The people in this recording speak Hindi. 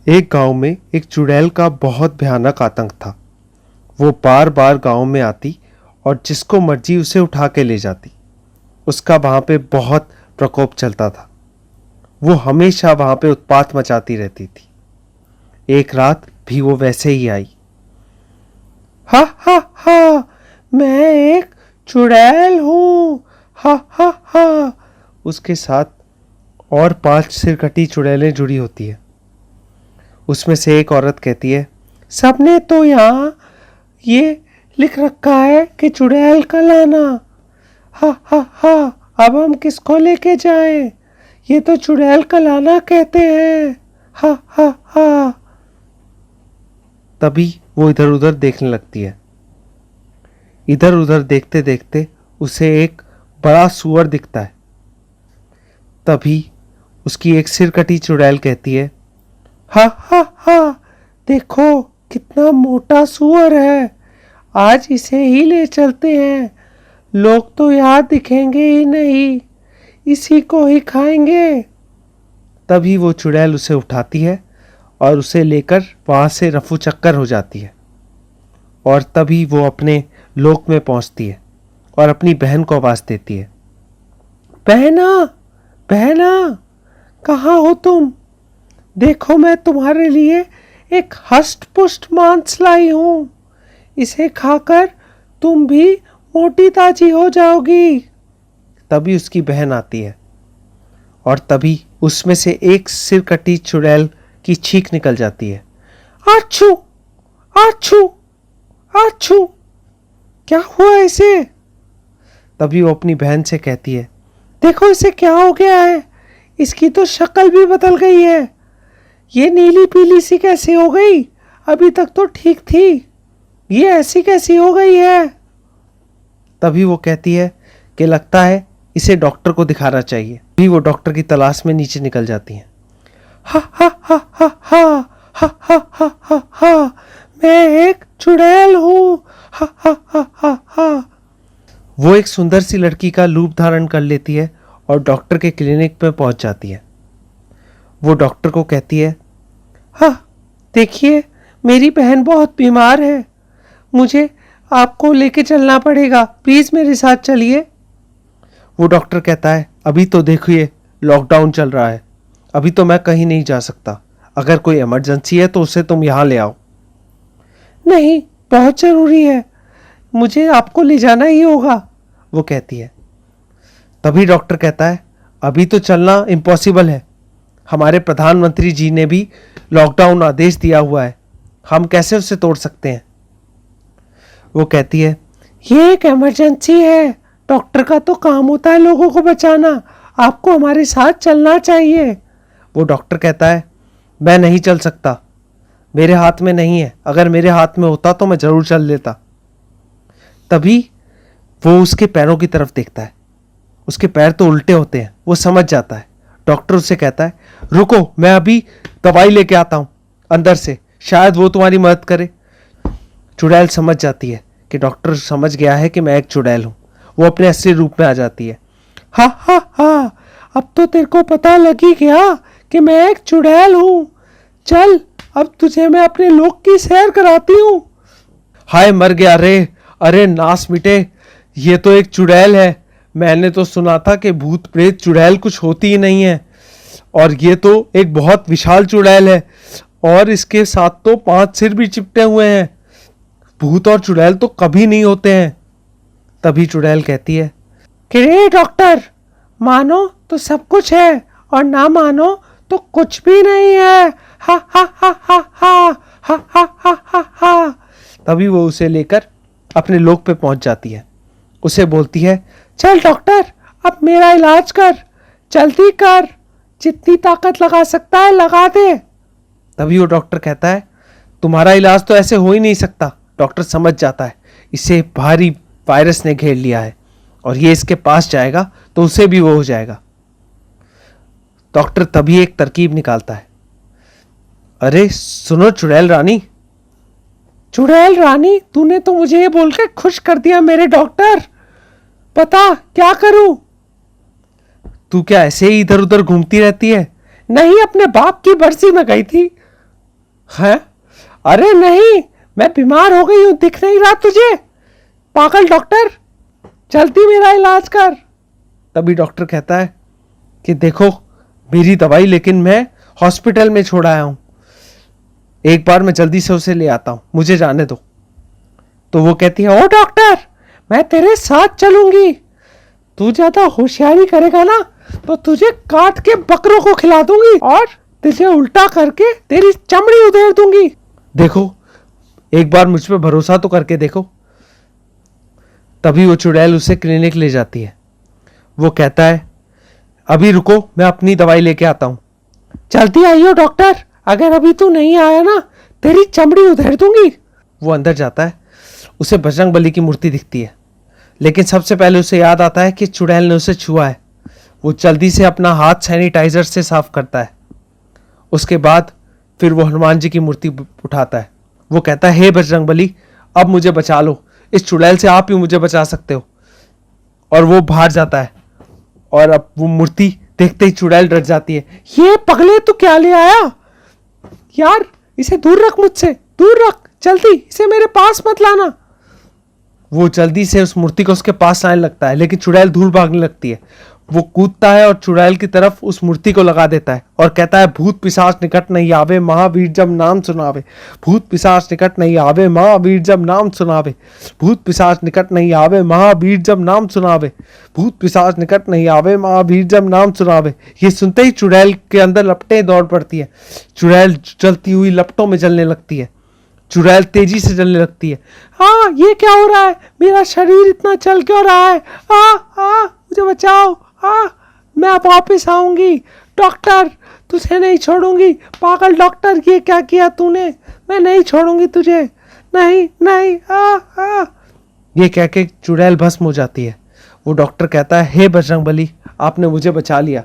एक गांव में एक चुड़ैल का बहुत भयानक आतंक था। वो बार बार गांव में आती और जिसको मर्जी उसे उठा के ले जाती। उसका वहां पे बहुत प्रकोप चलता था। वो हमेशा वहां पे उत्पात मचाती रहती थी। एक रात भी वो वैसे ही आई। हा हा हा, मैं एक चुड़ैल हूँ। हा हा हा। उसके साथ और 5 सिरकटी चुड़ैलें जुड़ी होती है। उसमें से एक औरत कहती है, सबने तो यहाँ ये लिख रखा है कि चुड़ैल का लाना। हा हा हा, अब हम किसको लेके जाएं? ये तो चुड़ैल का लाना कहते हैं। हा हा हा। तभी वो इधर उधर देखने लगती है। इधर उधर देखते देखते उसे एक बड़ा सूअर दिखता है। तभी उसकी एक सिरकटी चुड़ैल कहती है, हा हा हा, देखो कितना मोटा सूअर है। आज इसे ही ले चलते हैं। लोग तो यहाँ दिखेंगे ही नहीं, इसी को ही खाएंगे। तभी वो चुड़ैल उसे उठाती है और उसे लेकर वहां से रफू चक्कर हो जाती है। और तभी वो अपने लोक में पहुंचती है और अपनी बहन को आवाज देती है, बहना, बहना, कहाँ हो तुम? देखो मैं तुम्हारे लिए एक हष्ट पुष्ट मांस लाई हूं। इसे खाकर तुम भी मोटी ताजी हो जाओगी। तभी उसकी बहन आती है और तभी उसमें से एक सिरकटी चुड़ैल की छींक निकल जाती है। आछू, आछू, आछू, क्या हुआ इसे? तभी वो अपनी बहन से कहती है, देखो इसे क्या हो गया है। इसकी तो शक्ल भी बदल गई है। ये नीली पीली सी कैसे हो गई? अभी तक तो ठीक थी, ये ऐसी कैसी हो गई है? तभी वो कहती है कि लगता है इसे डॉक्टर को दिखाना चाहिए। भी वो डॉक्टर की तलाश में नीचे निकल जाती हैं। हा हा हा हा हा, हा हा हा हा हा, मैं एक चुड़ैल हूँ। हा हा हा हा हा। वो एक सुंदर सी लड़की का रूप धारण कर लेती है और डॉक्टर के क्लिनिक में पहुंच जाती है। वो डॉक्टर को कहती है, हाँ देखिए, मेरी बहन बहुत बीमार है। मुझे आपको लेके चलना पड़ेगा, प्लीज मेरे साथ चलिए। वो डॉक्टर कहता है, अभी तो देखिए लॉकडाउन चल रहा है, अभी तो मैं कहीं नहीं जा सकता। अगर कोई इमरजेंसी है तो उसे तुम यहाँ ले आओ। नहीं, बहुत जरूरी है, मुझे आपको ले जाना ही होगा, वो कहती है। तभी डॉक्टर कहता है, अभी तो चलना इम्पॉसिबल है। हमारे प्रधानमंत्री जी ने भी लॉकडाउन आदेश दिया हुआ है, हम कैसे उसे तोड़ सकते हैं? वो कहती है, ये एक इमरजेंसी है, डॉक्टर का तो काम होता है लोगों को बचाना, आपको हमारे साथ चलना चाहिए। वो डॉक्टर कहता है, मैं नहीं चल सकता, मेरे हाथ में नहीं है, अगर मेरे हाथ में होता तो मैं जरूर चल लेता। तभी वो उसके पैरों की तरफ देखता है। उसके पैर तो उल्टे होते हैं। वो समझ जाता है। डॉक्टर उससे कहता है, रुको, मैं अभी दवाई लेके आता हूं अंदर से, शायद वो तुम्हारी मदद करे। चुड़ैल समझ जाती है कि डॉक्टर समझ गया है कि मैं एक चुड़ैल हूं। वो अपने असली रूप में आ जाती है। हा हा हा, अब तो तेरे को पता लग ही गया कि मैं एक चुड़ैल हूं। चल, अब तुझे मैं अपने लोक की सैर कराती हूं। हाय मर गया रे, अरे नास मिटे, ये तो एक चुड़ैल है। मैंने तो सुना था कि भूत प्रेत चुड़ैल कुछ होती ही नहीं है, और ये तो एक बहुत विशाल चुड़ैल है, और इसके साथ तो 5 सिर भी चिपटे हुए हैं। भूत और चुड़ैल तो कभी नहीं होते हैं। तभी चुड़ैल कहती है कि डॉक्टर, मानो तो सब कुछ है और ना मानो तो कुछ भी नहीं है। हा हा हा हा हा, हा हा हा हा हा। तभी वो उसे लेकर अपने लोक पे पहुंच जाती है। उसे बोलती है, चल डॉक्टर, अब मेरा इलाज कर, जल्दी कर, जितनी ताकत लगा सकता है लगा दे। तभी वो डॉक्टर कहता है, तुम्हारा इलाज तो ऐसे हो ही नहीं सकता। डॉक्टर समझ जाता है इसे भारी वायरस ने घेर लिया है और ये इसके पास जाएगा तो उसे भी वो हो जाएगा। डॉक्टर तभी एक तरकीब निकालता है। अरे सुनो चुड़ैल रानी। चुड़ैल रानी, तूने तो मुझे ये बोल के खुश कर दिया मेरे डॉक्टर। पता क्या करूं? तू क्या ऐसे ही इधर उधर घूमती रहती है? नहीं, अपने बाप की बरसी में गई थी। है? अरे नहीं, मैं बीमार हो गई हूं, दिख नहीं रहा तुझे? पागल डॉक्टर, जल्दी मेरा इलाज कर। तभी डॉक्टर कहता है कि देखो, मेरी दवाई लेकिन मैं हॉस्पिटल में छोड़ आया हूं, एक बार मैं जल्दी से उसे ले आता हूं, मुझे जाने दो। तो वो कहती है, ओ डॉक्टर, मैं तेरे साथ चलूंगी, तू ज्यादा होशियारी करेगा ना तो तुझे काट के बकरों को खिला दूंगी और तुझे उल्टा करके तेरी चमड़ी उधेड़ दूंगी। देखो, एक बार मुझ पे भरोसा तो करके देखो। तभी वो चुड़ैल उसे क्लिनिक ले जाती है। वो कहता है, अभी रुको, मैं अपनी दवाई लेके आता हूं। जल्दी आइयो डॉक्टर, अगर अभी तू नहीं आया ना तेरी चमड़ी उधेड़ दूंगी। वो अंदर जाता है, उसे बजरंगबली की मूर्ति दिखती है, लेकिन सबसे पहले उसे याद आता है कि चुड़ैल ने उसे छुआ है। वो जल्दी से अपना हाथ सैनिटाइजर से साफ करता है। उसके बाद फिर वो हनुमान जी की मूर्ति उठाता है। वो कहता है, हे बजरंगबली, अब मुझे बचा लो, इस चुड़ैल से आप ही मुझे बचा सकते हो। और वो बाहर जाता है और अब वो मूर्ति देखते ही चुड़ैल डर जाती है। ये पगले, तू क्या ले आया यार? इसे दूर रख, मुझसे दूर रख, जल्दी इसे मेरे पास मत लाना। वो जल्दी से उस मूर्ति को उसके पास लाने लगता है, लेकिन चुड़ैल दूर भागने लगती है। वो कूदता है और चुड़ैल की तरफ उस मूर्ति को लगा देता है और कहता है, भूत पिशाच निकट नहीं आवे, महावीर जब नाम सुनावे। भूत पिशाच निकट नहीं आवे, महावीर जब नाम सुनावे। भूत पिशाच निकट नहीं आवे, महावीर जब नाम सुनावे। भूत पिशाच निकट नहीं आवे, महावीर जब नाम सुनावे। ये सुनते ही चुड़ैल के अंदर लपटें दौड़ पड़ती है। चुड़ैल जलती हुई लपटों में जलने लगती है। चुड़ैल तेजी से जलने लगती है। हाँ, ये क्या हो रहा है? मेरा शरीर इतना चल क्यों रहा है? मुझे बचाओ। मैं अब वापस आऊंगी। डॉक्टर, तुझे नहीं छोड़ूंगी। पागल डॉक्टर, ये क्या किया तूने? मैं नहीं छोड़ूंगी तुझे, नहीं नहीं। ये कह के चुड़ैल भस्म हो जाती है। वो डॉक्टर कहता है, हे बजरंगबली, आपने मुझे बचा लिया।